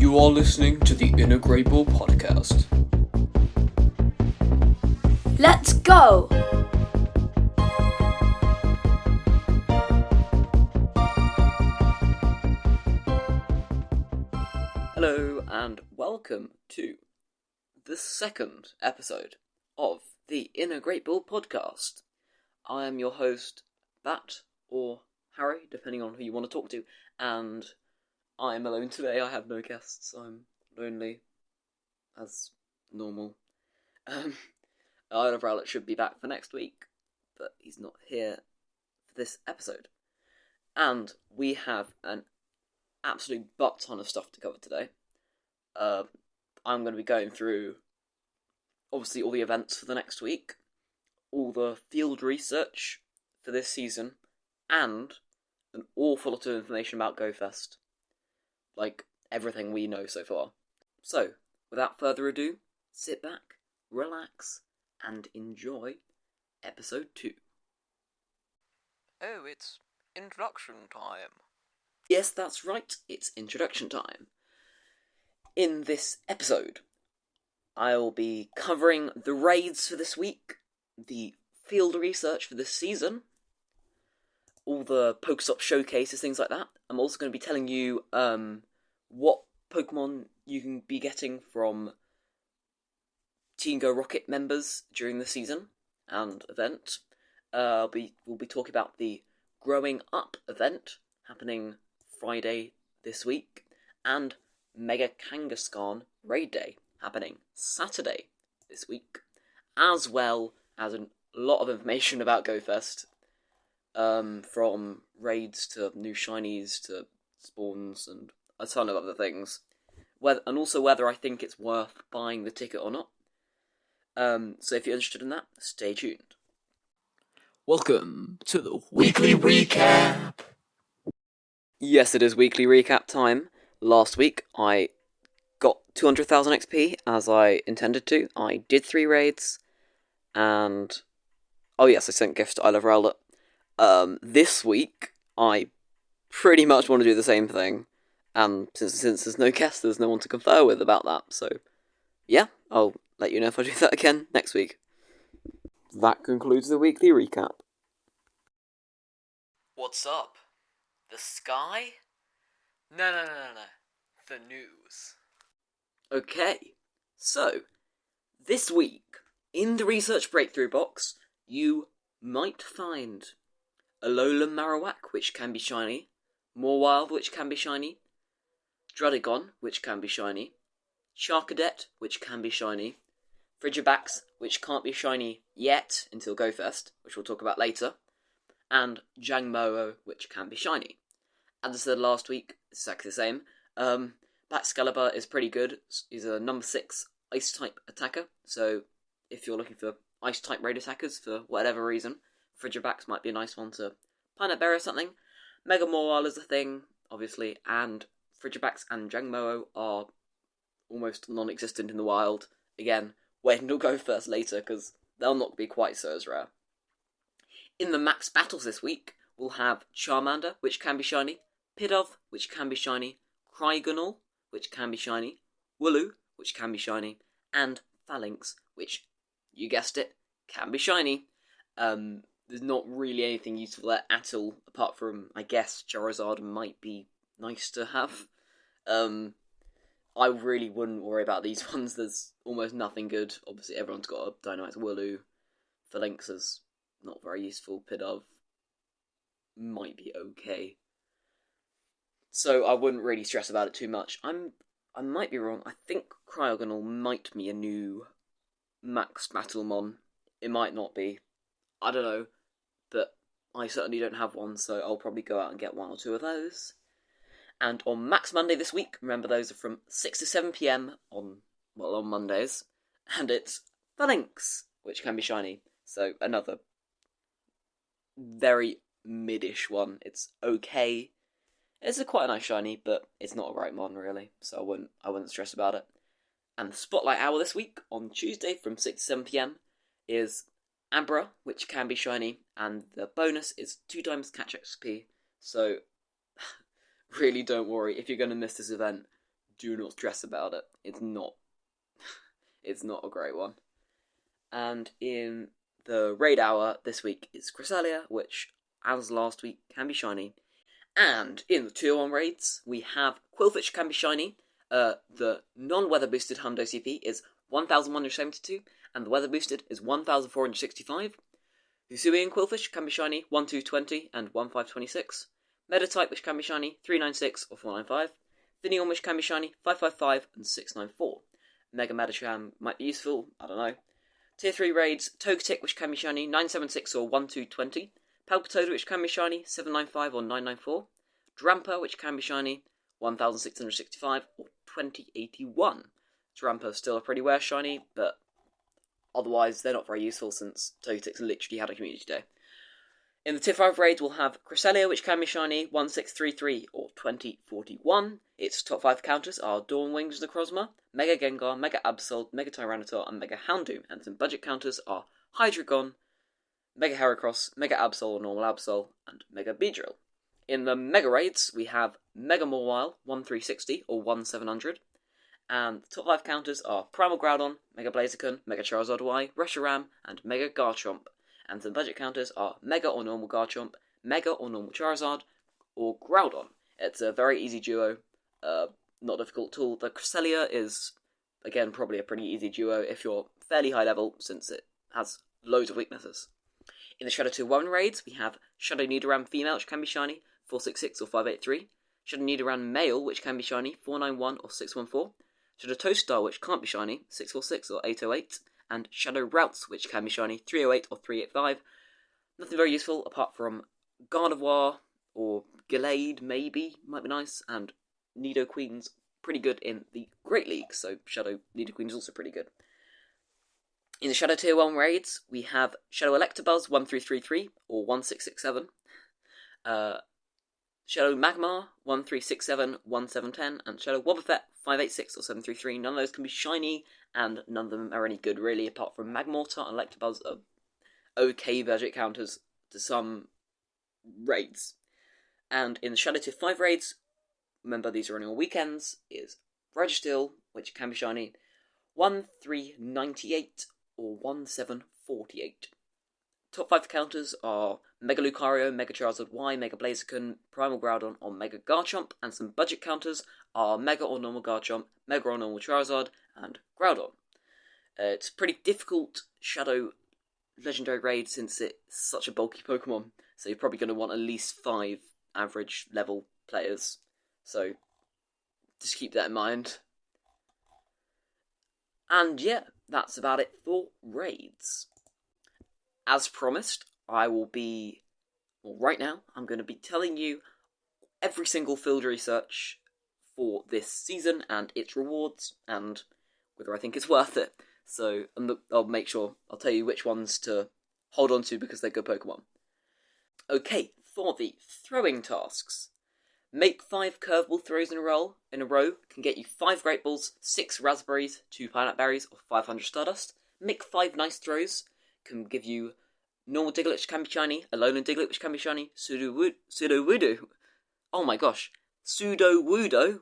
You are listening to the Integrable Podcast. Let's go! Hello and welcome to the second episode of the Integrable Podcast. I am your host, Bat, or Harry, depending on who you want to talk to, and I'm alone today. I have no guests. I'm lonely, as normal. Isle of Rowlett should be back for next week, but he's not here for this episode. And we have an absolute butt ton of stuff to cover today. I'm going to be going through, obviously, all the events for the next week, all the field research for this season, and an awful lot of information about GoFest. Like, everything we know so far. So, without further ado, sit back, relax, and enjoy Episode 2. Oh, it's introduction time. Yes, that's right, it's introduction time. In this episode, I'll be covering the raids for this week, the field research for this season, all the Pokestop showcases, things like that. I'm also going to be telling you what Pokemon you can be getting from Team Go Rocket members during the season and event. We'll be talking about the Growing Up event happening Friday this week, and Mega Kangaskhan Raid Day happening Saturday this week, as well as a lot of information about GoFest, from raids to new shinies to spawns and a ton of other things, and also whether I think it's worth buying the ticket or not. So if you're interested in that, stay tuned. Welcome to the Weekly Recap. Yes, it is weekly recap time. Last week, I got 200,000 XP, as I intended to. I did 3 raids, and oh yes, I sent gifts to Isle of Rowlett. This week, I pretty much want to do the same thing, and since there's no guest, there's no one to confer with about that, so yeah, I'll let you know if I do that again next week. That concludes the weekly recap. What's up? The sky? No. The news. Okay, so, this week, in the research breakthrough box, you might find Alolan Marowak, which can be shiny, Mawile, which can be shiny, Druddigon, which can be shiny, Charcadet, which can be shiny, Frigibax, which can't be shiny yet until GoFest, which we'll talk about later, and Jangmo-o, which can be shiny. As I said last week, it's exactly the same. Baxcalibur is pretty good. He's a number 6 Ice-type attacker, so if you're looking for Ice-type raid attackers for whatever reason, Frigibax might be a nice one to Pineapple Berry or something. Mega Mawile is a thing, obviously, and Frigibax and Jangmo-o are almost non-existent in the wild. Again, wait until GoFest later, because they'll not be quite so as rare. In the max battles this week, we'll have Charmander, which can be shiny, Pidove, which can be shiny, Cryogonal, which can be shiny, Wooloo, which can be shiny, and Phalanx, which, you guessed it, can be shiny. There's not really anything useful there at all, apart from, I guess, Charizard might be nice to have. I really wouldn't worry about these ones. There's almost nothing good. Obviously, everyone's got a Dynamax Wooloo. Phalanx is not very useful. Pidove might be okay. So I wouldn't really stress about it too much. I might be wrong. I think Cryogonal might be a new Max Battlemon. It might not be. I don't know. But I certainly don't have one, so I'll probably go out and get 1 or 2 of those. And on Max Monday this week, remember those are from 6 to 7 PM on Mondays, and it's Phalanx, which can be shiny. So another very mid-ish one. It's okay. It's quite a nice shiny, but it's not a right mon really, so I wouldn't stress about it. And the Spotlight Hour this week, on Tuesday from 6 to 7 PM, is Abra, which can be shiny, and the bonus is 2 times catch XP, so really don't worry. If you're going to miss this event, do not stress about it. It's not a great one. And in the raid hour this week is Cresselia, which, as last week, can be shiny. And in the 2-1 raids, we have Quillfish can be shiny. The non-weather boosted Hundo CP is 1172, and the weather boosted is 1465. Usui and Quillfish can be shiny 1220 and 1526. Metatype which can be shiny 396 or 495. Finion which can be shiny 555 and 694. Mega Metacham might be useful, I don't know. Tier 3 raids, Togetic which can be shiny 976 or 1220. Palpitoad which can be shiny 795 or 994. Drampa which can be shiny 1665 or 2081. Drampa still a pretty rare shiny, but otherwise they're not very useful since Togetic literally had a community day. In the Tier 5 raids we'll have Cresselia which can be shiny 1633 or 2041. Its top 5 counters are Dawn Wings Necrozma, Mega Gengar, Mega Absol, Mega Tyranitar and Mega Houndoom, and some budget counters are Hydreigon, Mega Heracross, Mega Absol or Normal Absol, and Mega Beedrill. In the Mega Raids, we have Mega Mawile, 1360 or 1700, and the top 5 counters are Primal Groudon, Mega Blaziken, Mega Charizard Y, Reshiram, and Mega Garchomp, and some budget counters are Mega or Normal Garchomp, Mega or Normal Charizard, or Groudon. It's a very easy duo, not difficult at all. The Cresselia is, again, probably a pretty easy duo if you're fairly high level, since it has loads of weaknesses. In the Shadow 2-1 raids, we have Shadow Nidoran Female, which can be shiny, 466 or 583. Shadow Nidoran Male, which can be shiny, 491 or 614. Shadow Toadstar, which can't be shiny, 646 or 808. And Shadow Routes, which can be shiny, 308 or 385. Nothing very useful apart from Gardevoir or Gallade, maybe, might be nice. And Nidoqueen's pretty good in the Great League, so Shadow Nidoqueen is also pretty good. In the Shadow Tier 1 raids, we have Shadow Electabuzz 1333 or 1667, Shadow Magmar 1367, 1710, and Shadow Wobbuffet 586 or 733. None of those can be shiny, and none of them are any good really, apart from Magmortar and Electabuzz are okay budget counters to some raids. And in the Shadow Tier 5 raids, remember these are running on weekends, is Registeel, which can be shiny, 1398 or 1748. Top 5 counters are Mega Lucario, Mega Charizard Y, Mega Blaziken, Primal Groudon, or Mega Garchomp, and some budget counters are Mega or Normal Garchomp, Mega or Normal Charizard, and Groudon. It's a pretty difficult Shadow Legendary raid since it's such a bulky Pokemon, so you're probably going to want at least 5 average level players, so just keep that in mind. And yeah, that's about it for raids. As promised, right now, I'm going to be telling you every single field research for this season and its rewards, and whether I think it's worth it. So I'll tell you which ones to hold on to because they're good Pokemon. Okay, for the throwing tasks. Make 5 curveball throws in a row can get you 5 Great Balls, 6 Raspberries, 2 Pineapple Berries, or 500 Stardust. Make 5 nice throws can give you Normal Diglett, which can be shiny, Alolan Diglett, which can be shiny, Sudowoodo,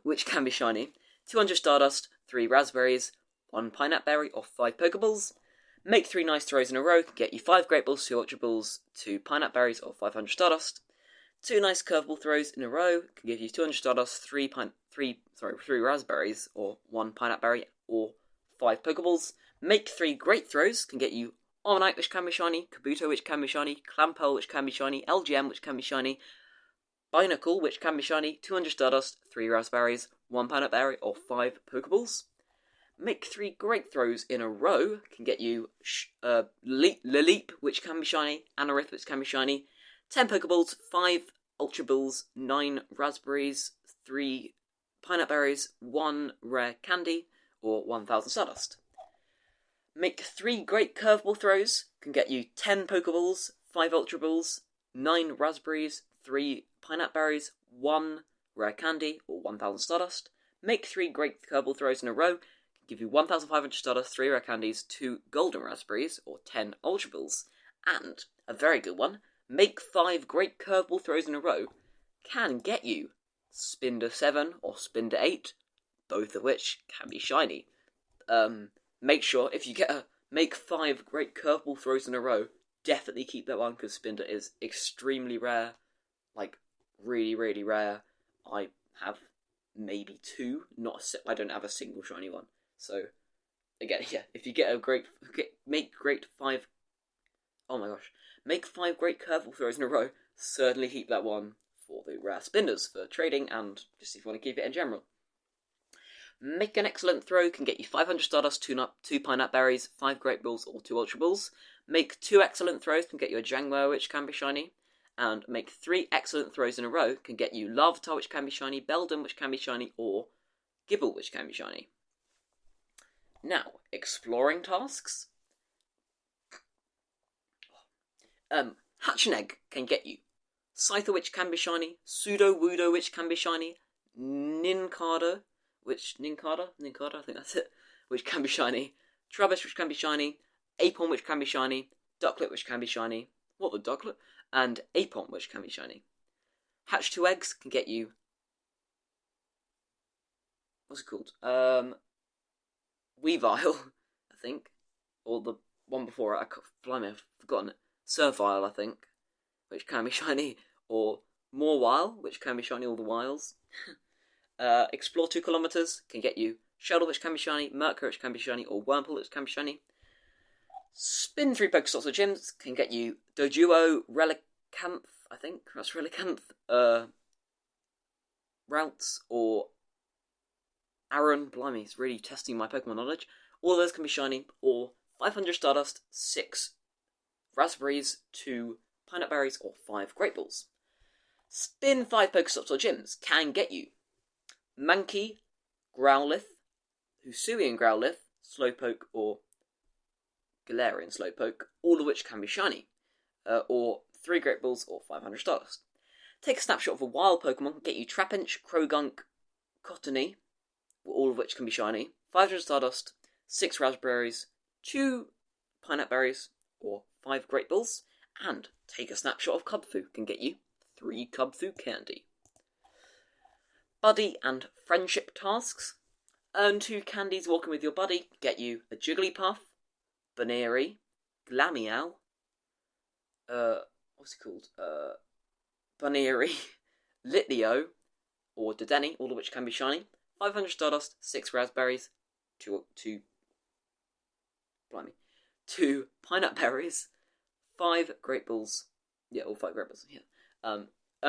which can be shiny, 200 Stardust, 3 Raspberries, 1 Pineapple Berry, or 5 Pokeballs. Make 3 nice throws in a row can get you 5 Great Balls, 2 Ultra Balls, 2 Pineapple Berries, or 500 Stardust. 2 nice curveball throws in a row can give you 200 Stardust, 3 Raspberries, or 1 Pineapple Berry, or 5 Pokeballs. Make 3 great throws can get you Armanite, which can be shiny, Kabuto, which can be shiny, Clamperl, which can be shiny, LGM, which can be shiny, Binacle, which can be shiny, 200 Stardust, 3 Raspberries, 1 Pineapple Berry, or 5 Pokeballs. Make 3 great throws in a row can get you Laleep, which can be shiny, Anorith, which can be shiny, 10 Pokeballs, 5 Ultra Balls, 9 Raspberries, 3 Pineapple Berries, 1 Rare Candy, or 1000 Stardust. Make 3 great curveball throws can get you 10 Pokeballs, 5 Ultra Balls, 9 Raspberries, 3 Pineapple Berries, 1 Rare Candy, or 1000 Stardust. Make 3 great curveball throws in a row can give you 1500 Stardust, 3 Rare Candies, 2 Golden Raspberries, or 10 Ultra Balls. And, a very good one, make 5 great curveball throws in a row can get you Spin to 7 or Spin to 8, both of which can be shiny. Make sure, if you make 5 great curveball throws in a row, definitely keep that one, because Spinda is extremely rare. Like, really, really rare. I have maybe 2, I don't have a single shiny one. So, again, yeah, if you make 5 great curveball throws in a row, certainly keep that one for the rare Spinders, for trading, and just if you want to keep it in general. Make an excellent throw can get you 500 Stardust, 2 Pineapple Berries, 5 Great Balls, or 2 Ultra Balls. Make 2 excellent throws can get you a Jangmo, which can be shiny. And make 3 excellent throws in a row can get you Larvitar, which can be shiny, Beldum, which can be shiny, or Gibble, which can be shiny. Now, exploring tasks. Hatch an Egg can get you Scyther, which can be shiny, Pseudo-Wudo, which can be shiny, Nincada, I think that's it, which can be shiny, Trubbish, which can be shiny, Apon, which can be shiny, Ducklet, which can be shiny, and Apon, which can be shiny. Hatch 2 eggs can get you, what's it called? Weavile, I think, or the one before it, I've forgotten it. Servile, I think, which can be shiny, or Morwile, which can be shiny all the whiles. Explore 2 kilometers can get you Shuttle, which can be shiny, Mercury, which can be shiny, or Wurmple, which can be shiny. Spin 3 Pokestops or Gyms can get you Doduo, Relicanth, I think that's Relicanth, Routes, or Aaron. Blimey, it's really testing my Pokemon knowledge. All of those can be shiny, or 500 Stardust, 6 Raspberries, 2 Pineapple Berries, or 5 Great Balls. Spin 5 Pokestops or Gyms can get you Mankey, Growlithe, Hisuian Growlithe, Slowpoke, or Galarian Slowpoke, all of which can be shiny, or 3 Great Balls, or 500 Stardust. Take a snapshot of a wild Pokemon, get you Trapinch, Krogunk, Cottony, all of which can be shiny, 500 Stardust, 6 Raspberries, 2 Pineapple Berries, or 5 Great Balls, and take a snapshot of Cubfu can get you 3 Cubfu candy. Buddy and friendship tasks. Earn 2 candies walking with your buddy, get you a Jigglypuff, Baneri, Glameow, Baneri, Litleo, or Dedenne, all of which can be shiny, 500 Stardust, 6 Raspberries, 2 Pineapple Berries, 5 Great Balls, all 5 Great Balls, Earn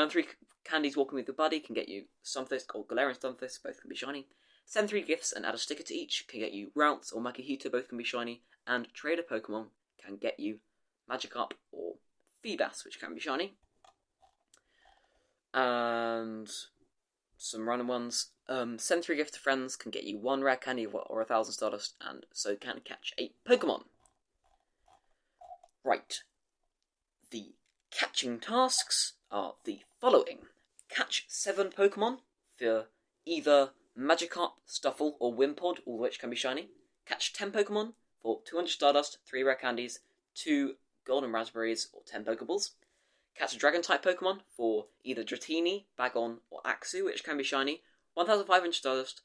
3 candies walking with your buddy can get you Stunfisk or Galarian Stunfisk, both can be shiny. Send 3 gifts and add a sticker to each can get you Routes or Makihito, both can be shiny. And trade a Pokemon can get you Magikarp or Feebas, which can be shiny. And some random ones. Send 3 gifts to friends can get you 1 rare candy or 1,000 Stardust, and so can catch 8 Pokemon. Right. The catching tasks are the following. Catch 7 Pokemon for either Magikarp, Stuffle, or Wimpod, all of which can be shiny. Catch 10 Pokemon for 200 Stardust, 3 rare candies, 2 Golden Raspberries, or 10 Pokeballs. Catch a Dragon-type Pokemon for either Dratini, Bagon, or Axew, which can be shiny. 1,500 Stardust,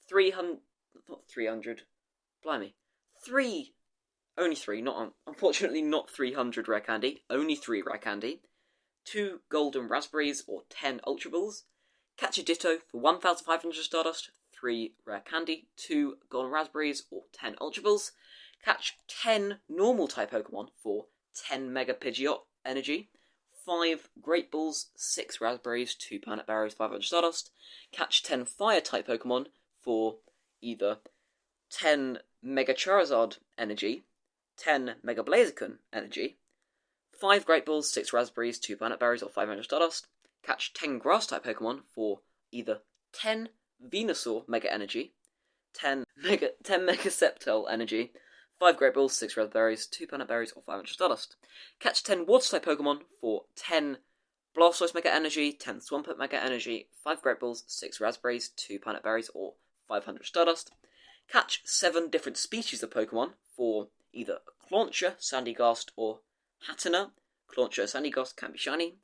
300... Not 300... Blimey. 3... Only 3, unfortunately not 300 rare candy. Only 3 rare candy. 2 Golden Raspberries, or 10 Ultra Balls. Catch a Ditto for 1,500 Stardust, 3 rare candy, 2 Golden Raspberries, or 10 Ultra Balls. Catch 10 normal-type Pokemon for 10 Mega Pidgeot energy. 5 Great Balls, 6 Raspberries, 2 Pineapple Berries, 500 Stardust. Catch 10 Fire-type Pokemon for either 10 Mega Charizard energy, 10 Mega Blaziken energy, 5 Great Balls, 6 Raspberries, 2 Pineapple Berries, or 500 Stardust. Catch 10 Grass-type Pokemon for either 10 Venusaur Mega Energy, 10 Mega Sceptile Energy, 5 Great Balls, 6 Raspberries, 2 Pineapple Berries, or 500 Stardust. Catch 10 Water-type Pokemon for 10 Blastoise Mega Energy, 10 Swampert Mega Energy, 5 Great Balls, 6 Raspberries, 2 Pineapple Berries, or 500 Stardust. Catch 7 different species of Pokemon for either Clauncher, Sandygast, or Hatenna. Clauncher, Sandygast can be shiny.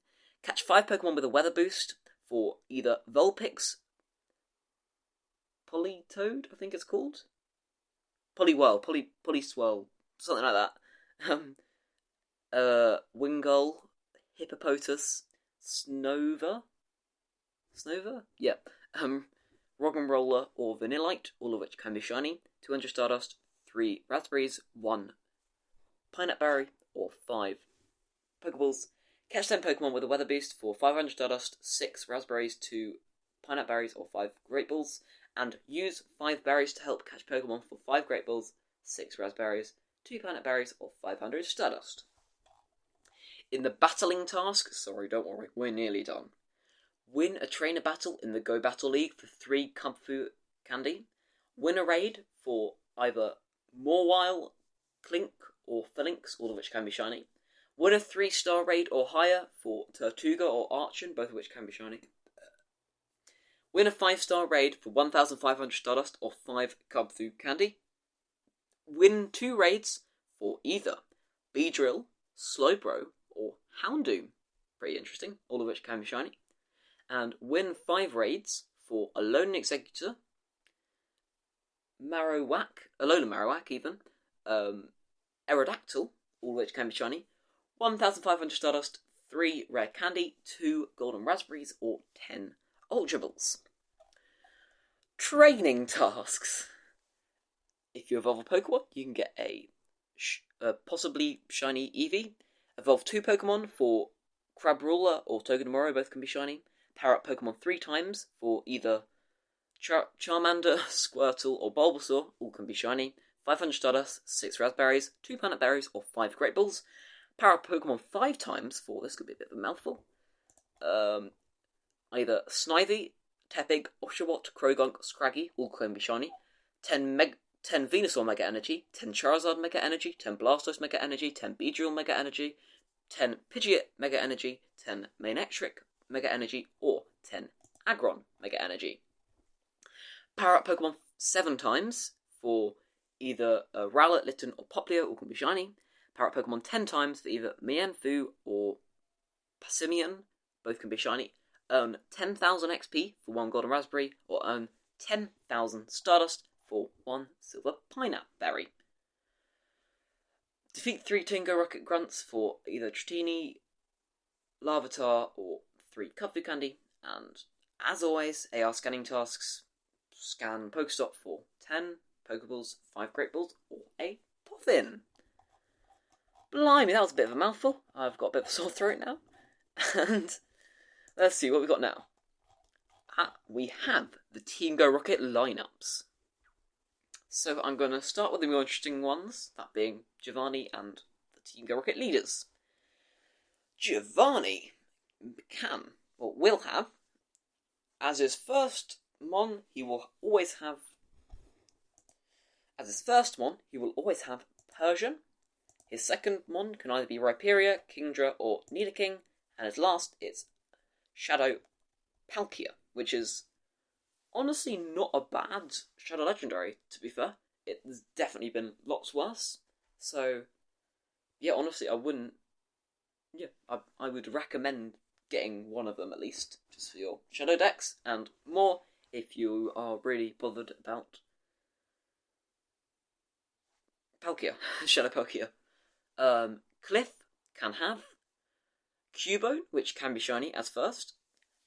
Catch 5 Pokemon with a Weather Boost for either Vulpix, Politoed, I think it's called. Poliwhirl, Polyswirl, something like that. Wingull, Hippopotas, Snover? Yep. Roggenroller or Vanillite, all of which can be shiny. 200 Stardust, 3 Raspberries, 1 Pineapple Berry, or 5 Pokeballs. Catch 10 Pokemon with a Weather Boost for 500 Stardust, 6 Raspberries, 2 Pineapple Berries, or 5 Great Balls. And use 5 berries to help catch Pokemon for 5 Great Balls, 6 Raspberries, 2 Pineapple Berries, or 500 Stardust. In the battling task, sorry, don't worry, we're nearly done. Win a trainer battle in the Go Battle League for 3 Comfu Candy. Win a raid for either Mawile, Clink, or Phalanx, all of which can be shiny. Win a 3-star raid or higher for Tortuga or Archon, both of which can be shiny. Win a 5-star raid for 1,500 Stardust or 5 Comfu Candy. Win 2 raids for either Beedrill, Slowbro, or Houndoom. Pretty interesting, all of which can be shiny. And win 5 raids for Alolan Executor, Alolan Marowak even, Aerodactyl, all of which can be shiny, 1,500 Stardust, 3 Rare Candy, 2 Golden Raspberries, or 10 Ultra Balls. Training tasks. If you evolve a Pokemon, you can get a possibly shiny Eevee. Evolve 2 Pokemon for Crabrawler or Togedemaru, both can be shiny. Power up Pokemon 3 times for either Charmander, Squirtle, or Bulbasaur, all can be shiny. 500 Stardust, 6 Raspberries, 2 Pineapple Berries, or 5 Great Balls. Power up Pokemon 5 times for, this could be a bit of a mouthful, either Snivy, Tepig, Oshawott, Krogunk, Scraggy, all can be shiny. 10 Venusaur Mega Energy, 10 Charizard Mega Energy, 10 Blastoise Mega Energy, 10 Beedrill Mega Energy, 10 Pidgeot Mega Energy, 10 Manectric Mega Energy, or 10 Aggron Mega Energy. Power up Pokemon 7 times for either Rowlet, Litten, or Popplio, all can be shiny. Power up Pokemon 10 times for either Mienfoo or Passimian, both can be shiny. Earn 10,000 XP for 1 Golden Raspberry, or earn 10,000 Stardust for 1 Silver Pineapple Berry. Defeat 3 Tingo Rocket Grunts for either Tritini, Larvitar, or 3 Kung-Fu Candy. And as always, AR scanning tasks. Scan Pokestop for 10 Pokeballs, 5 Great Balls, or a Puffin. Blimey, that was a bit of a mouthful. I've got a bit of a sore throat now. And let's see what we got now. We have the Team Go Rocket lineups. So I'm going to start with the more interesting ones, that being Giovanni and the Team Go Rocket leaders. Giovanni will have, as his first mon, he will always have Persian. His second mon can either be Rhyperior, Kingdra, or Nidoking, and his last it's Shadow Palkia, which is honestly not a bad Shadow Legendary, to be fair. It's definitely been lots worse. So, yeah, honestly, I would recommend getting one of them at least, just for your Shadow decks, and more if you are really bothered about Palkia, Shadow Palkia. Cliff can have Cubone, which can be shiny as first,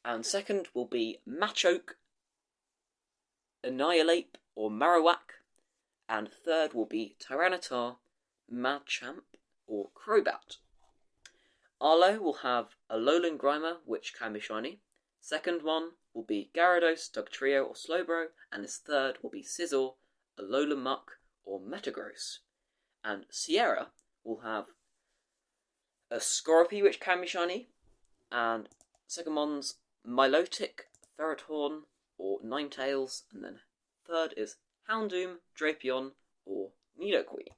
and second will be Machoke, Annihilate, or Marowak, and third will be Tyranitar, Machamp, or Crobat. Arlo will have Alolan Grimer, which can be shiny. Second one will be Gyarados, Dugtrio, or Slowbro, and his third will be Scizor, Alolan Muck, or Metagross. And Sierra will have a Scorpy, which can be shiny, and second one's Milotic, Ferrothorn, or Ninetales, and then third is Houndoom, Drapion, or Nidoqueen.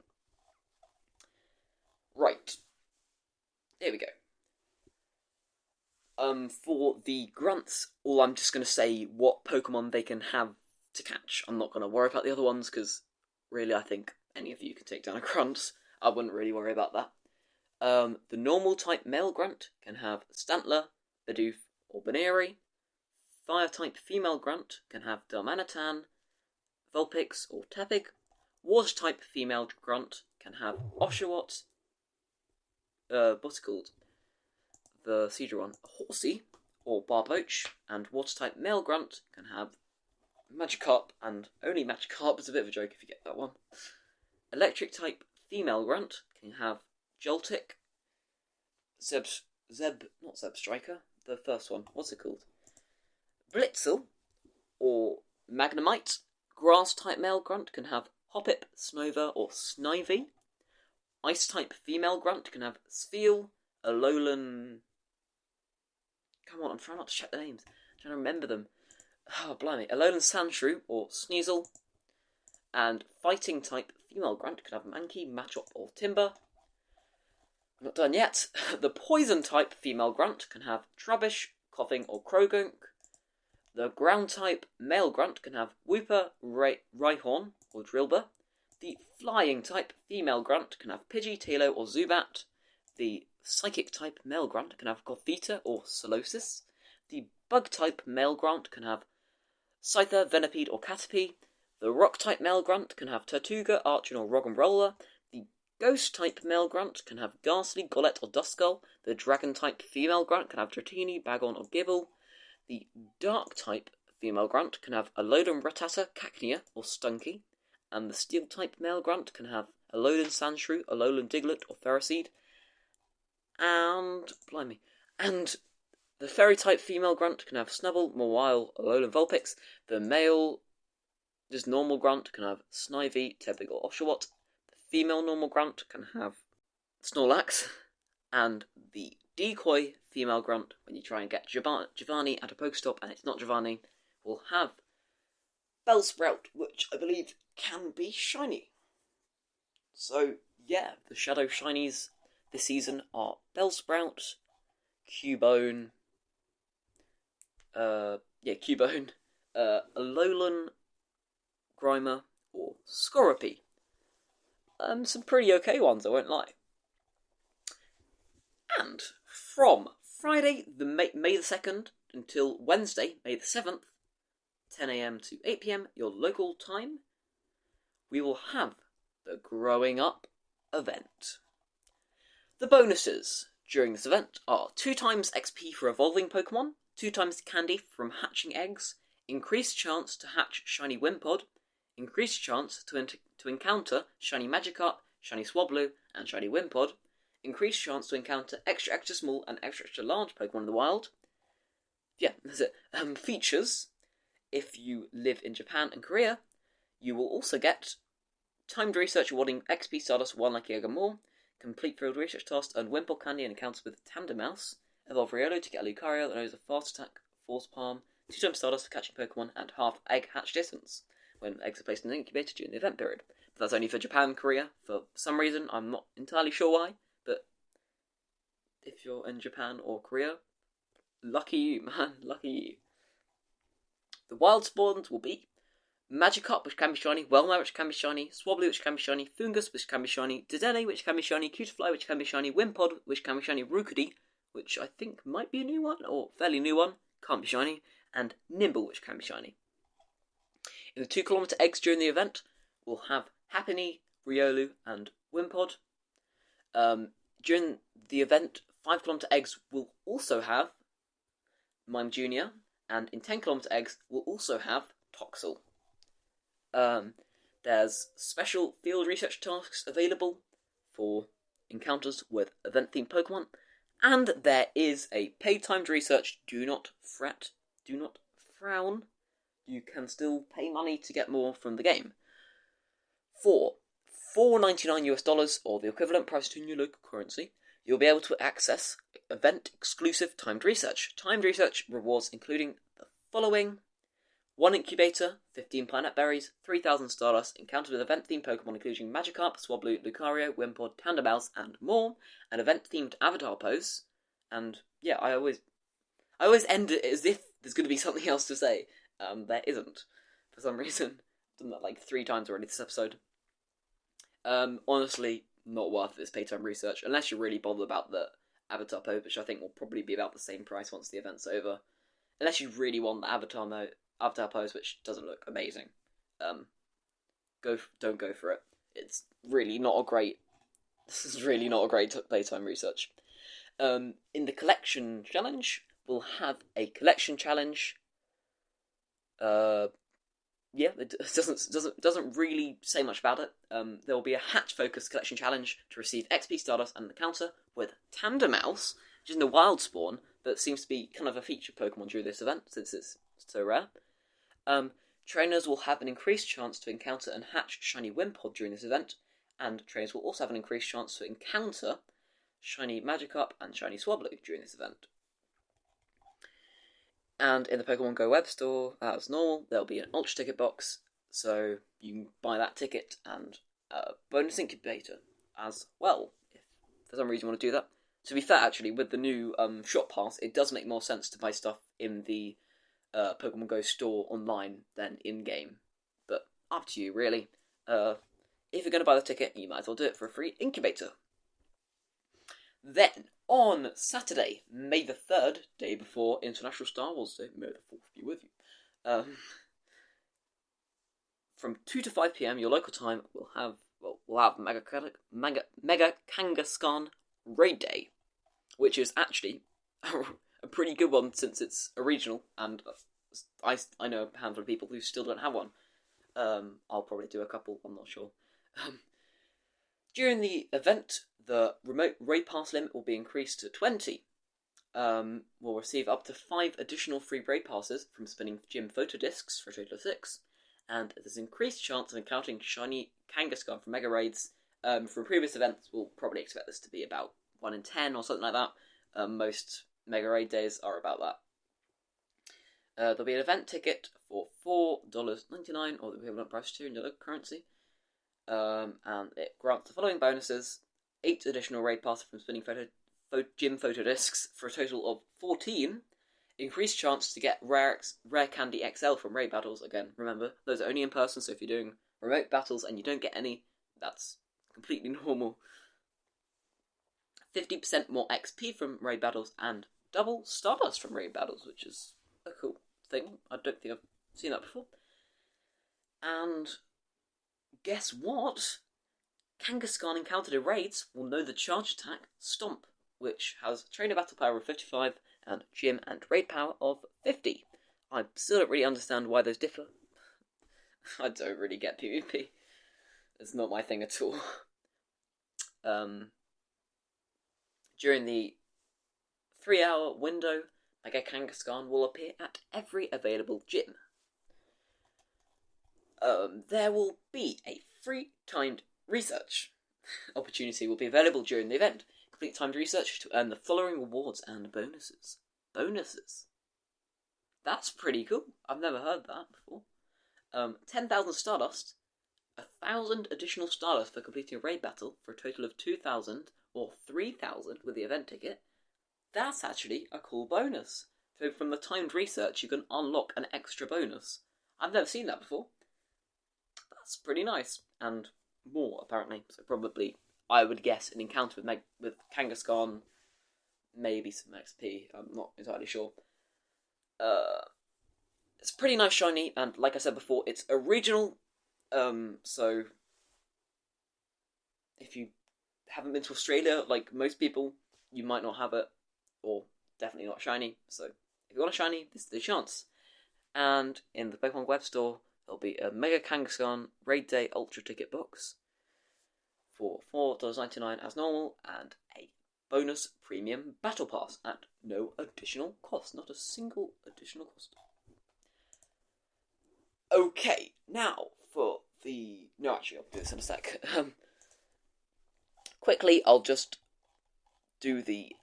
Right. Here we go. For the grunts, I'm just going to say what Pokemon they can have to catch. I'm not going to worry about the other ones, because really I think any of you can take down a grunt. I wouldn't really worry about that. The normal type male grunt can have Stantler, Bidoof, or Baneri. Fire type female grunt can have Darmanitan, Vulpix or Tepig. Water-type female grunt can have Oshawott. What's it called? The Cedar one. Horsey or Barboach. And water-type male grunt can have Magikarp, and only Magikarp is a bit of a joke if you get that one. Electric-type female grunt can have Joltik. Not Zeb Striker, the first one. What's it called? Blitzel or Magnemite. Grass-type male grunt can have Hoppip, Snover, or Snivy. Ice-type female grunt can have Spheal, Alolan... Come on, I'm trying not to check the names. I'm trying to remember them. Oh, blimey. Alolan Sandshrew, or Sneasel. And fighting-type female grunt can have Mankey, Machop, or Timber. Not done yet. The poison-type female grunt can have Trubbish, Coughing, or Krogunk. The ground-type male grunt can have Wooper, Rhyhorn, or Drillbur. The flying-type female grunt can have Pidgey, Talo, or Zubat. The psychic-type male grunt can have Gothita, or Solosis. The bug-type male grunt can have Scyther, Venipede, or Caterpie. The rock-type male grunt can have Tortuga, Archon, or Roggenrola. The ghost-type male grunt can have Ghastly, Golett, or Duskull. The dragon-type female grunt can have Dratini, Bagon, or Gibble. The dark-type female grunt can have Alolan Rattata, Cacnea, or Stunky. And the steel-type male grunt can have Alolan Sandshrew, Alolan Diglett, or Ferroseed. And the fairy-type female grunt can have Snubble, Mawile, Alolan Vulpix. The male, just normal grunt, can have Snivy, Tepig, or Oshawott. The female normal grunt can have Snorlax. And the decoy female grunt, when you try and get Giovanni at a Pokestop and it's not Giovanni, will have Bellsprout, which I believe can be shiny. So, yeah, the Shadow Shinies this season are Bellsprout, Cubone, Alolan Grimer, or Skorupi. Some pretty okay ones, I won't lie. And from Friday, May the 2nd, until Wednesday, May the 7th, 10 a.m. to 8 p.m, your local time, we will have the Growing Up event. The bonuses during this event are 2 times XP for evolving Pokemon, 2 times candy from hatching eggs, increased chance to hatch shiny Wimpod, increased chance to encounter shiny Magikarp, shiny Swablu, and shiny Wimpod, increased chance to encounter extra small and extra large Pokemon in the wild. Yeah, that's it. Features: if you live in Japan and Korea, you will also get timed research awarding XP Stardust 1 like Yaga more, complete field research task, and Wimpod candy and encounters with Tandemaus, evolve Riolo to get a Lucario that knows a fast attack, Force Palm, 2 times Stardust for catching Pokemon, and half egg hatch distance when eggs are placed in an incubator during the event period. But that's only for Japan and Korea, for some reason, I'm not entirely sure why, but if you're in Japan or Korea, lucky you, man, lucky you. The wild spawns will be Magikarp, which can be shiny, Whelmer, which can be shiny, Swablu, which can be shiny, Fungus, which can be shiny, Dedenne, which can be shiny, Cutiefly, which can be shiny, Wimpod, which can be shiny, Rookidee, which I think might be a new one, or fairly new one, can't be shiny, and Nimble, which can be shiny. In the 2km eggs during the event, we'll have Happiny, Riolu, and Wimpod. During the event, 5km eggs will also have Mime Jr., and in 10km eggs, we'll also have Toxel. There's special field research tasks available for encounters with event-themed Pokemon, and there is a paid timed research. Do not fret, do not frown. You can still pay money to get more from the game. For $4.99 or the equivalent price in your local currency, you'll be able to access event-exclusive timed research. Timed research rewards including the following: 1 incubator, 15 planet berries, 3,000 Stardust, encountered with event-themed Pokemon including Magikarp, Swablu, Lucario, Wimpod, Tandemaus, and more, an event-themed avatar pose, and yeah, I always end it as if there's going to be something else to say. There isn't, for some reason. I've done that like 3 times already this episode. Honestly, not worth this pay time research, unless you're really bothered about the avatar pose, which I think will probably be about the same price once the event's over. Unless you really want the avatar pose, which doesn't look amazing. don't go for it. It's really not a great. This is really not a great playtime research. In the collection challenge, we'll have a collection challenge. Yeah, it doesn't really say much about it. There will be a hatch-focused collection challenge to receive XP Stardust and an encounter with Tandemaus, which isn't a wild spawn, but seems to be kind of a featured Pokemon during this event, since it's so rare. Trainers will have an increased chance to encounter and hatch Shiny Wimpod during this event, and trainers will also have an increased chance to encounter Shiny Magikarp and Shiny Swablu during this event. And in the Pokemon Go web store, as normal, there'll be an Ultra Ticket box, so you can buy that ticket and a bonus incubator as well, if for some reason you want to do that. To be fair, actually, with the new shop pass, it does make more sense to buy stuff in the Pokemon Go store online than in-game. But up to you, really. If you're going to buy the ticket, you might as well do it for a free incubator. Then, on Saturday, May the 3rd, day before International Star Wars Day, May the 4th be with you, from 2 to 5 PM, your local time, we'll have Mega Kangaskhan Raid Day, which is actually a pretty good one since it's a regional, and I know a handful of people who still don't have one. I'll probably do a couple, I'm not sure. During the event, the remote raid pass limit will be increased to 20. We'll receive up to 5 additional free raid passes from spinning gym photo discs for a total of 6. And there's an increased chance of encountering shiny Kangaskhan from Mega Raids. From previous events, we'll probably expect this to be about 1 in 10 or something like that. Most Mega Raid days are about that. There'll be an event ticket for $4.99, or the equivalent price to in your local currency. And it grants the following bonuses: 8 additional raid passes from spinning gym photo discs for a total of 14. Increased chance to get rare candy XL from raid battles. Again, remember, those are only in person, so if you're doing remote battles and you don't get any, that's completely normal. 50% more XP from raid battles and double Stardust from raid battles, which is a cool thing. I don't think I've seen that before. And guess what? Kangaskhan encountered in raids will know the charge attack Stomp, which has trainer battle power of 55 and gym and raid power of 50. I still don't really understand why those differ. I don't really get PvP. It's not my thing at all. During the 3-hour window, Mega Kangaskhan will appear at every available gym. There will be a free timed research opportunity will be available during the event. Complete timed research to earn the following rewards and bonuses. Bonuses? That's pretty cool. I've never heard that before. 10,000 Stardust, 1,000 additional Stardust for completing a raid battle for a total of 2,000 or 3,000 with the event ticket. That's actually a cool bonus. So from the timed research, you can unlock an extra bonus. I've never seen that before. That's pretty nice. And more, apparently. So probably, I would guess, an encounter with Kangaskhan, maybe some XP. I'm not entirely sure. It's pretty nice shiny, and like I said before, it's a regional. So if you haven't been to Australia, like most people, you might not have it, or definitely not shiny. So if you want a shiny, this is the chance. And in the Pokemon web store, there'll be a Mega Kangaskhan Raid Day Ultra Ticket box for $4.99 as normal, and a bonus premium battle pass at no additional cost. Not a single additional cost. Okay, now for the... No, actually, I'll do this in a sec. Quickly, I'll just do the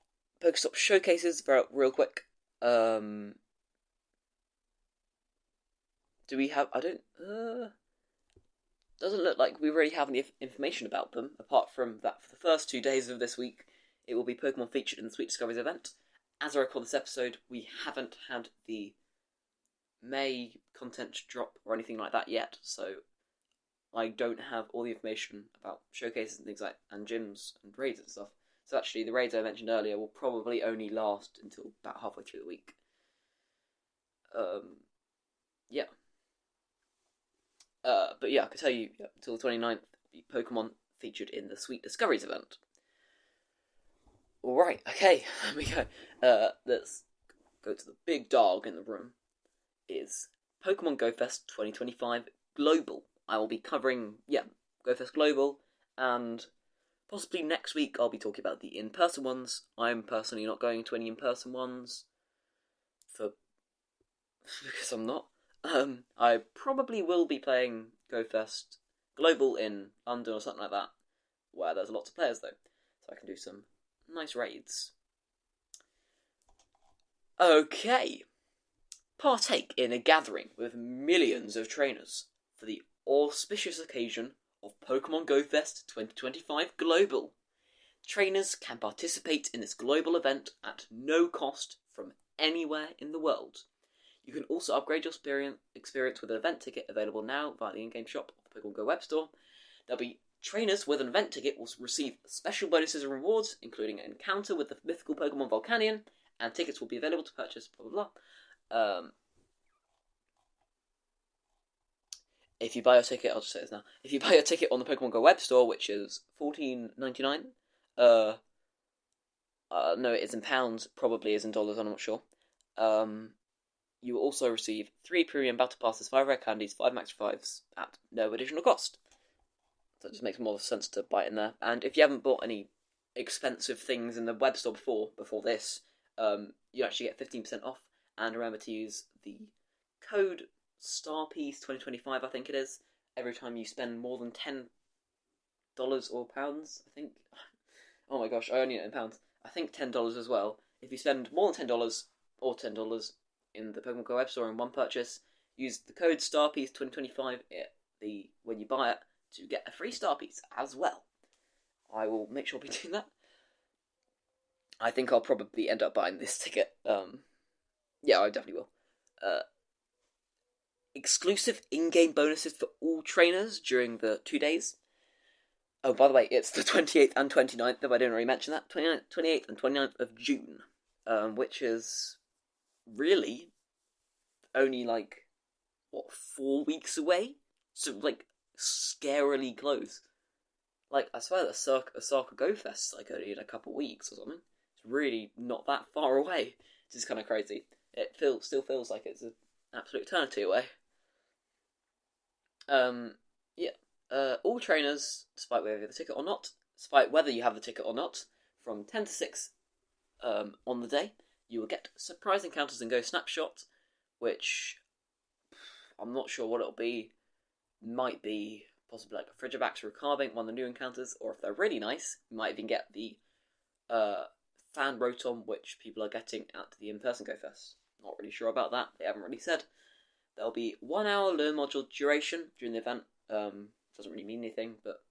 Pokestop showcases real quick. Do we have... I don't... Doesn't look like we really have any information about them, apart from that for the first 2 days of this week, it will be Pokemon featured in the Sweet Discoveries event. As I record this episode, we haven't had the May content drop or anything like that yet, so I don't have all the information about showcases and things like, and gyms and raids and stuff. So actually, the raids I mentioned earlier will probably only last until about halfway through the week. Yeah. But yeah, I can tell you, until the 29th, the Pokemon featured in the Sweet Discoveries event. Alright, okay, here we go. Let's go to the big dog in the room. Is Pokemon GoFest 2025 Global. I will be covering, GoFest Global, and possibly next week I'll be talking about the in-person ones. I'm personally not going to any in-person ones, because I'm not. I probably will be playing GoFest Global in London or something like that, where there's lots of players though, so I can do some nice raids. Okay. Partake in a gathering with millions of trainers for the auspicious occasion of Pokemon GoFest 2025 Global. Trainers can participate in this global event at no cost from anywhere in the world. You can also upgrade your experience with an event ticket available now via the in-game shop of the Pokemon Go web store. There'll be trainers with an event ticket will receive special bonuses and rewards, including an encounter with the mythical Pokemon Volcanion, and tickets will be available to purchase, blah blah blah. If you buy your ticket, I'll just say this now. If you buy your ticket on the Pokemon Go web store, which is $14.99, no, it is in pounds, probably is in dollars, I'm not sure. You will also receive 3 premium battle passes, 5 rare candies, 5 max 5s at no additional cost. So it just makes more sense to buy it in there. And if you haven't bought any expensive things in the web store before this, you actually get 15% off. And remember to use the code STARPIECE2025, I think it is, every time you spend more than $10 or pounds, I think. Oh my gosh, I only know in pounds. I think $10 as well. If you spend more than $10 or $10 in the Pokemon Go web store in one purchase, use the code STARPIECE2025 when you buy it to get a free Star Piece as well. I will make sure I'll be doing that. I think I'll probably end up buying this ticket. Yeah, I definitely will. Exclusive in-game bonuses for all trainers during the 2 days. Oh, by the way, it's the 28th and 29th, if I didn't already mention that. 28th and 29th of June, which is really only 4 weeks away? So, scarily close. I swear that Osaka GoFest only in a couple weeks or something. It's really not that far away. It's just kind of crazy. It still feels like it's an absolute eternity away. All trainers, despite whether you have the ticket or not, from 10 to 6 on the day, you will get surprise encounters and Go Snapshot, which I'm not sure what it'll be. Might be possibly a Frigibax or a Carbink, one of the new encounters, or if they're really nice, you might even get the Fan Rotom, which people are getting at the in-person GoFest. Not really sure about that, they haven't really said. There'll be 1 hour lure module duration during the event. Doesn't really mean anything, but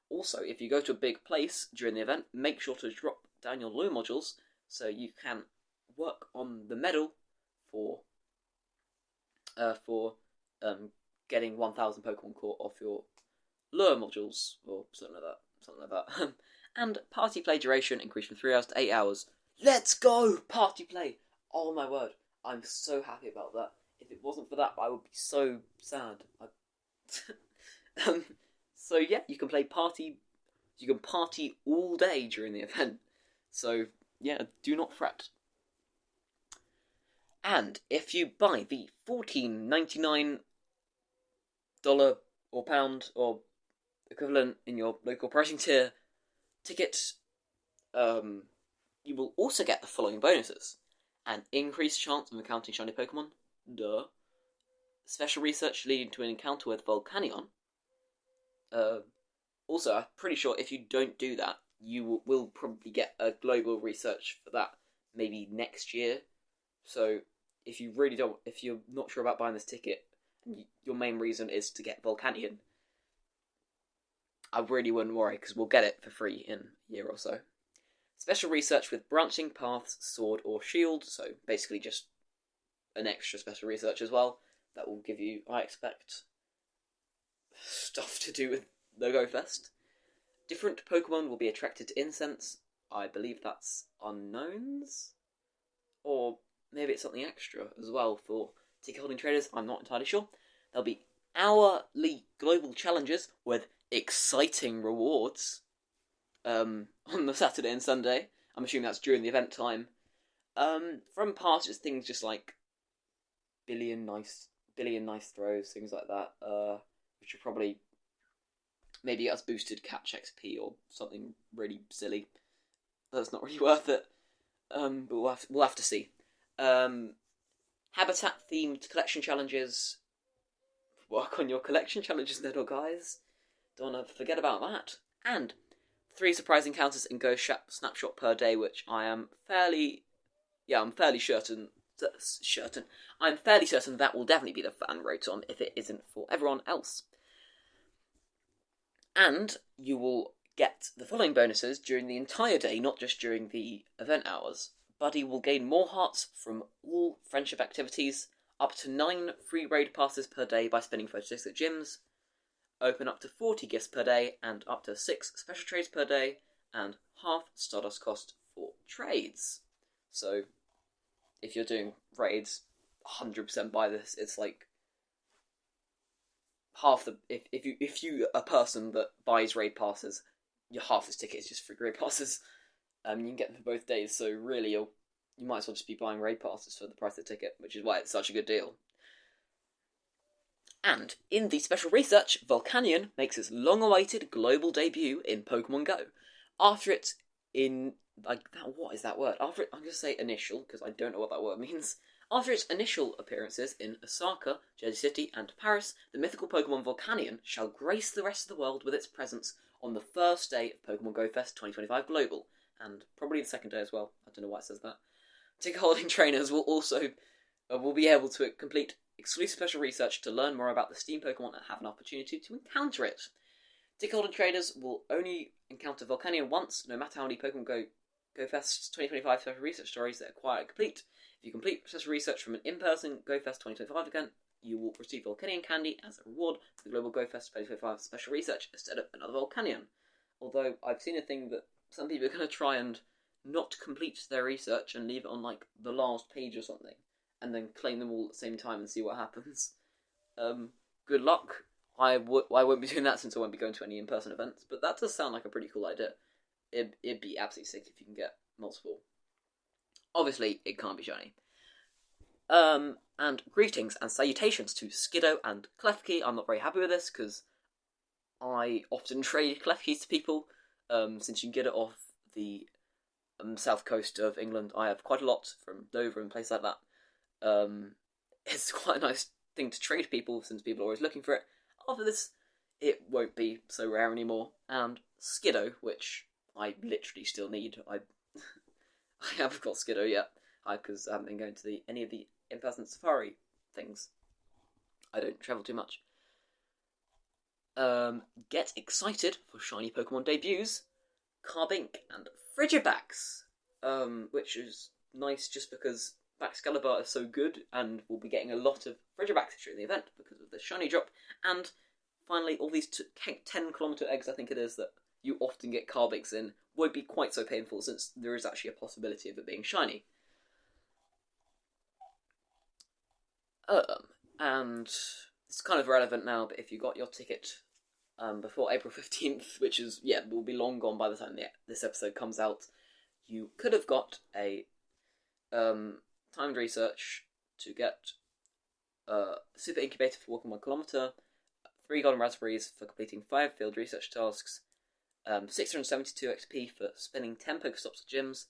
also, if you go to a big place during the event, make sure to drop down your lure modules so you can work on the medal for getting 1,000 Pokemon caught off your lure modules, or something like that. And party play duration increased from 3 hours to 8 hours. Let's go! Party play! Oh my word, I'm so happy about that. If it wasn't for that, I would be so sad. So yeah, you can party all day during the event. So yeah, do not fret. And if you buy the $14.99 or pound or equivalent in your local pricing tier ticket, you will also get the following bonuses: an increased chance of encountering shiny Pokemon, special research leading to an encounter with Volcanion. Also, I'm pretty sure if you don't do that, you will probably get a global research for that maybe next year. So if you're not sure about buying this ticket, and your main reason is to get Volcanion, I really wouldn't worry, because we'll get it for free in a year or so. Special research with Branching Paths, Sword or Shield, so basically just an extra special research as well. That will give you, I expect, stuff to do with the GoFest. Different Pokemon will be attracted to incense. I believe that's unknowns? Or maybe it's something extra as well for ticket holding traders, I'm not entirely sure. There'll be hourly global challenges with exciting rewards on the Saturday and Sunday. I'm assuming that's during the event time. From past, it's things just like billion nice throws, things like that, which are probably maybe get us boosted catch XP or something really silly. That's not really worth it. But we'll have to see. Habitat themed collection challenges. Work on your collection challenges, little guys. Don't want to forget about that. And 3 surprise encounters in Go Snapshot per day, which I'm fairly certain that will definitely be the fan rotom if it isn't for everyone else. And you will get the following bonuses during the entire day, not just during the event hours. Buddy will gain more hearts from all friendship activities, up to 9 free raid passes per day by spending 36 at gyms, open up to 40 gifts per day, and up to 6 special trades per day, and half Stardust cost for trades. So, if you're doing raids, 100% buy this. It's like half the if you a person that buys raid passes, your half this ticket is just free raid passes. You can get them for both days, so really you might as well just be buying raid passes for the price of the ticket, which is why it's such a good deal. And in the special research, Volcanion makes its long-awaited global debut in Pokemon Go. After it's in what is that word? I'm going to say initial because I don't know what that word means. After its initial appearances in Osaka, Jersey City, and Paris, the mythical Pokemon Volcanion shall grace the rest of the world with its presence on the first day of Pokemon GoFest 2025 Global, and probably the second day as well. I don't know why it says that. Ticket-holding trainers will also will be able to complete exclusive special research to learn more about the Steam Pokemon and have an opportunity to encounter it. Ticket-holding traders will only encounter Volcanion once, no matter how many Pokemon GoFest 2025 special research stories they acquire and complete. If you complete special research from an in-person GoFest 2025 event, you will receive Volcanion candy as a reward for the Global GoFest 2025 special research instead of another Volcanion. Although I've seen a thing that some people are going to try and not complete their research and leave it on like the last page or something, and then claim them all at the same time and see what happens. Good luck. I won't be doing that since I won't be going to any in-person events, but that does sound like a pretty cool idea. It'd be absolutely sick if you can get multiple. Obviously, it can't be shiny. And greetings and salutations to Skiddo and Klefki. I'm not very happy with this, because I often trade Klefkis to people, since you can get it off the south coast of England. I have quite a lot from Dover and places like that. It's quite a nice thing to trade people, since people are always looking for it. After this, it won't be so rare anymore. And Skiddo, which I literally still need. I haven't got Skiddo yet, because I haven't been going to any of the in-person safari things. I don't travel too much. Get excited for shiny Pokemon debuts, Carbink and Frigibax, which is nice just because Baxcalibur is so good, and we'll be getting a lot of Frigibax during the event because of the shiny drop. And finally, all these 10-kilometer eggs, I think it is, that you often get Carbinks in, won't be quite so painful, since there is actually a possibility of it being shiny. And it's kind of relevant now, but if you got your ticket before April 15th, which is, will be long gone by the time this episode comes out, you could have got a timed research to get Super Incubator for walking 1 kilometer, 3 golden raspberries for completing 5 field research tasks, 672 XP for spinning 10 Pokestops at gyms,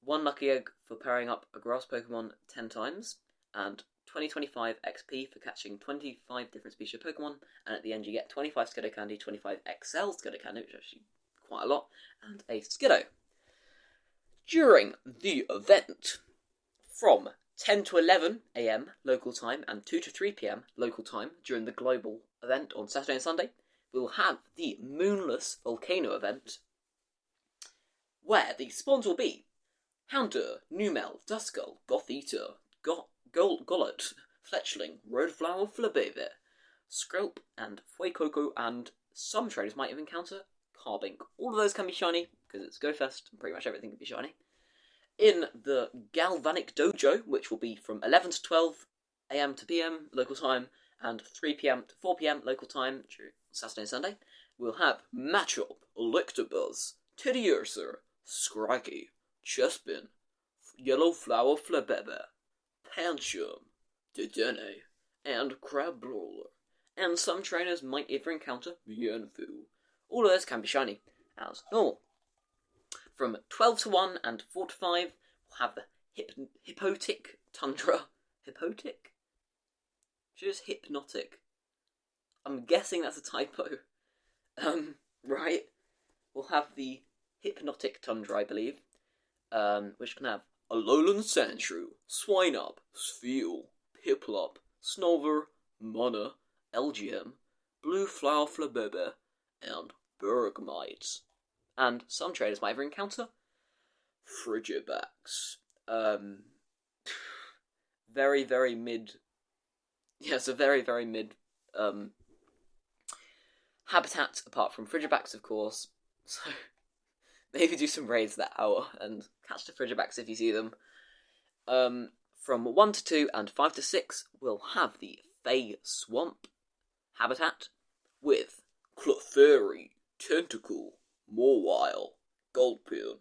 1 lucky egg for powering up a grass Pokemon 10 times, and 2025 XP for catching 25 different species of Pokemon, and at the end you get 25 Skiddo Candy, 25 XL Skiddo Candy, which is actually quite a lot, and a Skiddo. During the event, from 10 to 11 AM local time and 2 to 3 PM local time during the global event on Saturday and Sunday, we'll have the Moonless Volcano event, where the spawns will be Houndour, Numel, Duskull, Goth-Eater, Gollet, Fletchling, Roadflower, Flabébé, Skrelp, and Fuecoco, and some traders might even encounter Carbink. All of those can be shiny, because it's GoFest, and pretty much everything can be shiny. In the Galvanic Dojo, which will be from 11 to 12 AM to PM local time, and 3 p.m. to 4 p.m. local time during Saturday and Sunday, we'll have Matchup, Electabuzz, Teddiursa, Scraggy, Chespin, Yellow Flower Flabébé, Pancham, Dedenne, and Crabrawler. And some trainers might even encounter Mienfoo. All of those can be shiny, as normal. From 12 to 1 and 4 to 5, we'll have the Hypnotic Tundra. Hypnotic? Just Hypnotic. I'm guessing that's a typo. Right? We'll have the Hypnotic Tundra, I believe, which can have Alolan Sandshrew, Swinub, Spheal, Piplup, Snover, Mana, LGM, Blue Flower Flabébé, and Bergmite. And some traders might ever encounter Frigibax. Very, very mid. Yeah, it's a very, very mid habitat apart from Frigibax, of course. So maybe do some raids that hour and catch the Frigibax if you see them. From 1 to 2 and 5 to 6, we'll have the Fey Swamp habitat with Clefairy, Tentacle, Mawile, Gulpin,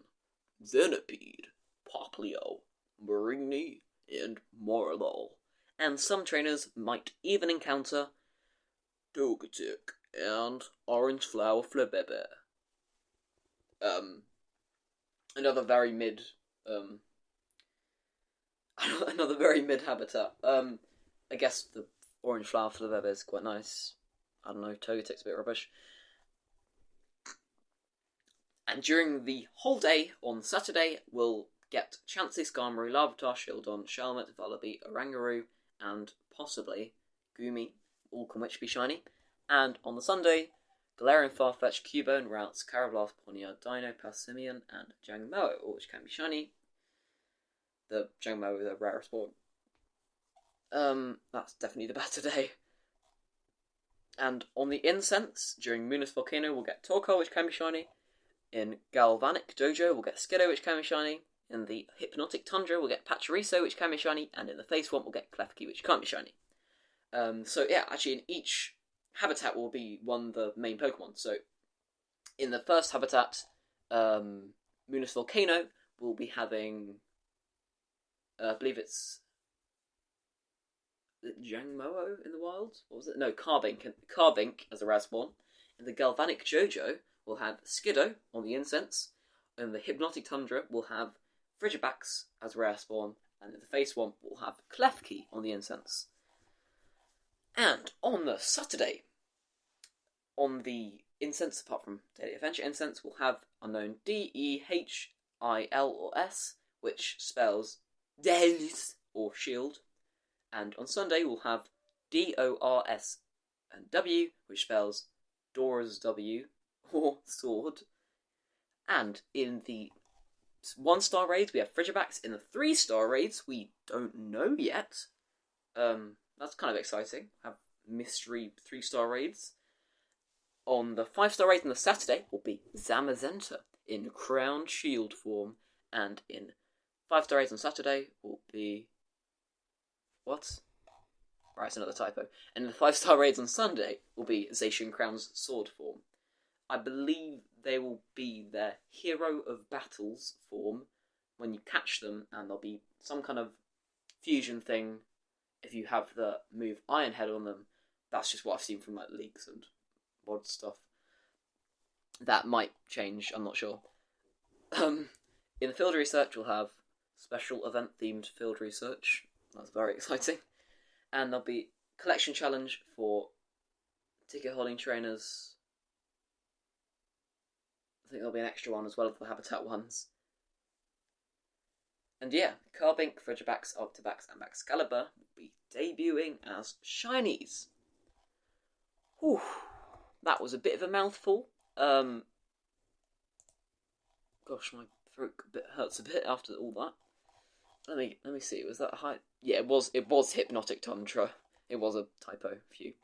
Zenipede, Poplio, Marini, and Morlul. And some trainers might even encounter Togetic and Orange Flower Flabébé. Another very mid habitat. I guess the Orange Flower Flabébé is quite nice. I don't know, Togetic's a bit rubbish. And during the whole day on Saturday, we'll get Chansey, Skarmory, Larvitar, Shieldon, Shelmet, Vullaby, Oranguru, and possibly Goomy, all can which be shiny. And on the Sunday, Galarian, Farfetch, Cubone, Routes, Carablast, Ponyard, Dino, Passimian, and Jangmo, all which can be shiny. The Jangmo, the rarest one. That's definitely the better day. And on the Incense, during Moonless Volcano, we'll get Torkoal, which can be shiny. In Galvanic Dojo, we'll get Skiddo, which can be shiny. In the Hypnotic Tundra, we'll get Pachirisu, which can be shiny. And in the Face Swamp, we'll get Klefki, which can't be shiny. So yeah, actually in each habitat will be one of the main Pokemon. So in the first habitat, Moonless Volcano, we'll be having, I believe it's Jangmo in the wild? What was it? No, Carbink as a rare spawn. In the Galvanic Jojo, we'll have Skiddo on the Incense. In the Hypnotic Tundra, we'll have Frigibax as a rare spawn. And in the Face Swamp, we'll have Klefki on the Incense. And on the Saturday, on the Incense, apart from Daily Adventure Incense, we'll have unknown Dehil or S, which spells Delis or Shield. And on Sunday, we'll have Dors and W, which spells Dora's W or Sword. And in the 1-star raids, we have Frigibax. In the 3-star raids, we don't know yet. That's kind of exciting. Have mystery 3-star raids. On the 5-star raid on the Saturday will be Zamazenta in Crown Shield form. And in 5-star raids on Saturday will be... What? Right, it's another typo. And the 5-star raids on Sunday will be Zacian Crown's Sword form. I believe they will be their Hero of Battles form when you catch them, and there'll be some kind of fusion thing if you have the move Iron Head on them. That's just what I've seen from like leaks and mod stuff. That might change, I'm not sure. In the field research, we'll have special event themed field research. That's very exciting. And there'll be collection challenge for ticket holding trainers. I think there'll be an extra one as well for the habitat ones. And yeah, Carbink, Frigibax, Octobax, and Excalibur will be debuting as shinies. Whew, that was a bit of a mouthful. Gosh, my throat hurts a bit after all that. Let me see. Was that high? Yeah, it was Hypnotic Tundra. It was a typo. Phew.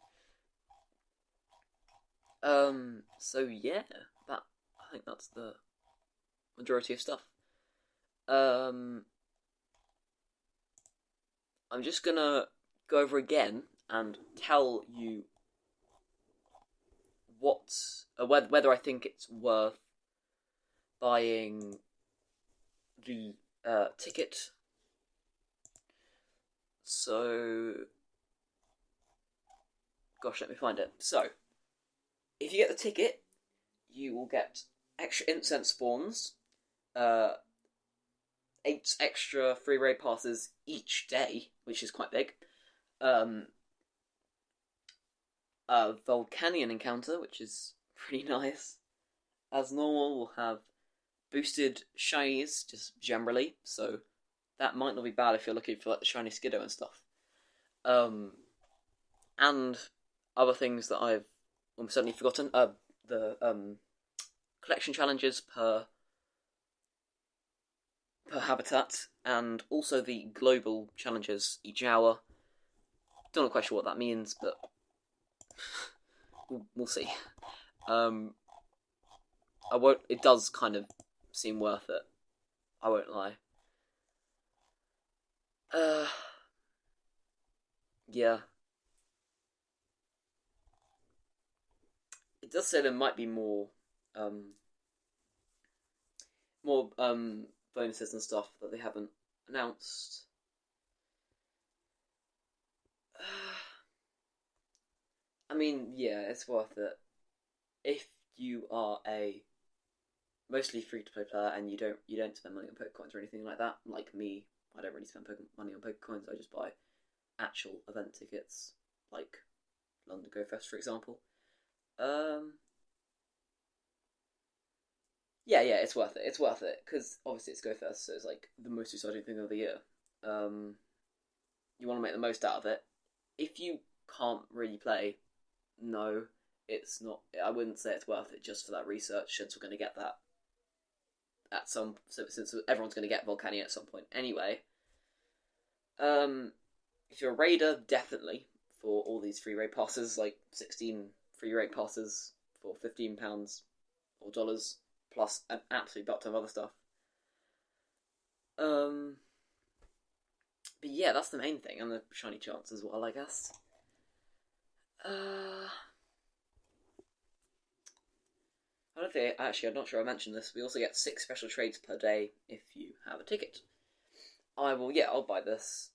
So yeah, I think that's the majority of stuff. I'm just gonna go over again and tell you whether I think it's worth buying the ticket. So, gosh, let me find it. So, if you get the ticket, you will get extra incense spawns, 8 extra free raid passes each day, which is quite big. A Volcanion encounter, which is pretty nice. As normal, we'll have boosted shinies, just generally, so that might not be bad if you're looking for like the shiny Skiddo and stuff. And other things that I've almost certainly forgotten, the collection challenges per habitat, and also the global challenges each hour. Don't know quite sure what that means, but we'll see. It does kind of seem worth it. I won't lie. Yeah. It does say there might be more bonuses and stuff that they haven't announced. I mean, yeah, it's worth it. If you are a mostly free-to-play player and you don't spend money on Pokecoins or anything like that, like me, I don't really spend money on Pokecoins, I just buy actual event tickets, like London GoFest, for example. Yeah, it's worth it. It's worth it, because obviously it's GoFest, so it's like the most exciting thing of the year. You want to make the most out of it. If you can't really play, no, it's not. I wouldn't say it's worth it just for that research, since we're going to get that since everyone's going to get Volcanion at some point anyway. If you're a raider, definitely, for all these free raid passes, like 16 free raid passes for £15 or dollars, plus an absolute butt ton of other stuff. But yeah, that's the main thing, and the shiny chance as well, I guess. I'm not sure I mentioned this. We also get 6 special trades per day if you have a ticket. I'll buy this.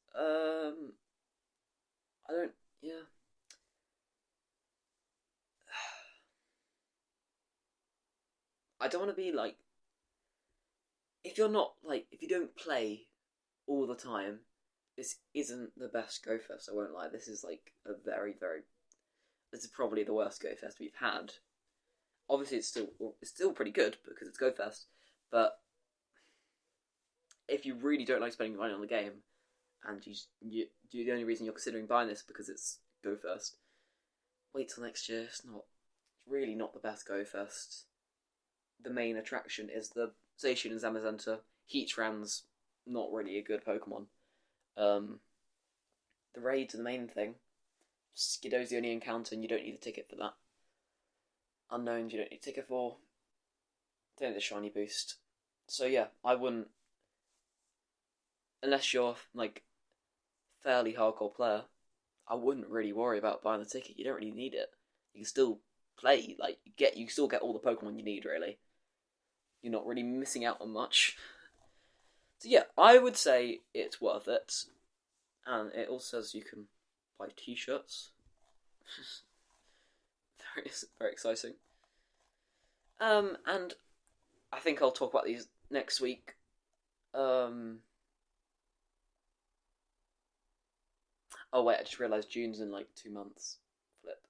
I don't want to be like, if you don't play all the time, this isn't the best GoFest, I won't lie. This is like this is probably the worst GoFest we've had. Obviously, it's still pretty good because it's GoFest, but if you really don't like spending money on the game, and the only reason you're considering buying this because it's GoFest, wait till next year. It's really not the best GoFest. The main attraction is the Zacian and Zamazenta. Heatran's not really a good Pokemon. The raids are the main thing. Skiddo's the only encounter, and you don't need a ticket for that. Unknowns you don't need a ticket for. Don't need the shiny boost. So yeah, I wouldn't, unless you're like fairly hardcore player, I wouldn't really worry about buying the ticket. You don't really need it. You can still play. You still get all the Pokemon you need. Really, you're not really missing out on much. So yeah, I would say it's worth it, and it also says you can buy T-shirts. Very, very exciting. And I think I'll talk about these next week. Oh wait, I just realised June's in like 2 months. Flip.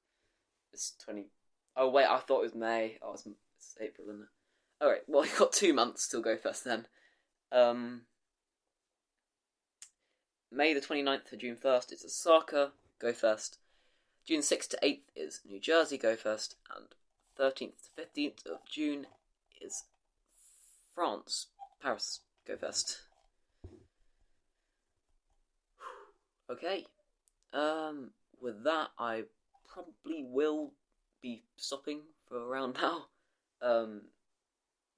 It's 20. Oh wait, I thought it was May. Oh, it's April, isn't it? Alright, well, we've got 2 months till GoFest then. May the 29th to June 1st is Osaka GoFest. June 6th to 8th is New Jersey GoFest, and 13th to 15th of June is France, Paris GoFest. Okay. With that, I probably will be stopping for around now.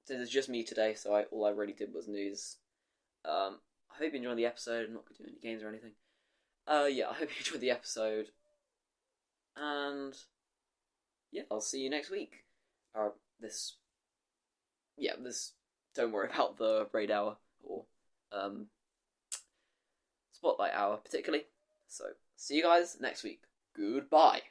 Since it's just me today, so all I really did was news. I hope you enjoyed the episode. I'm not going to do any games or anything. Yeah, I hope you enjoyed the episode. and yeah, I'll see you next week. This don't worry about the raid hour or spotlight hour particularly. So see you guys next week. Goodbye.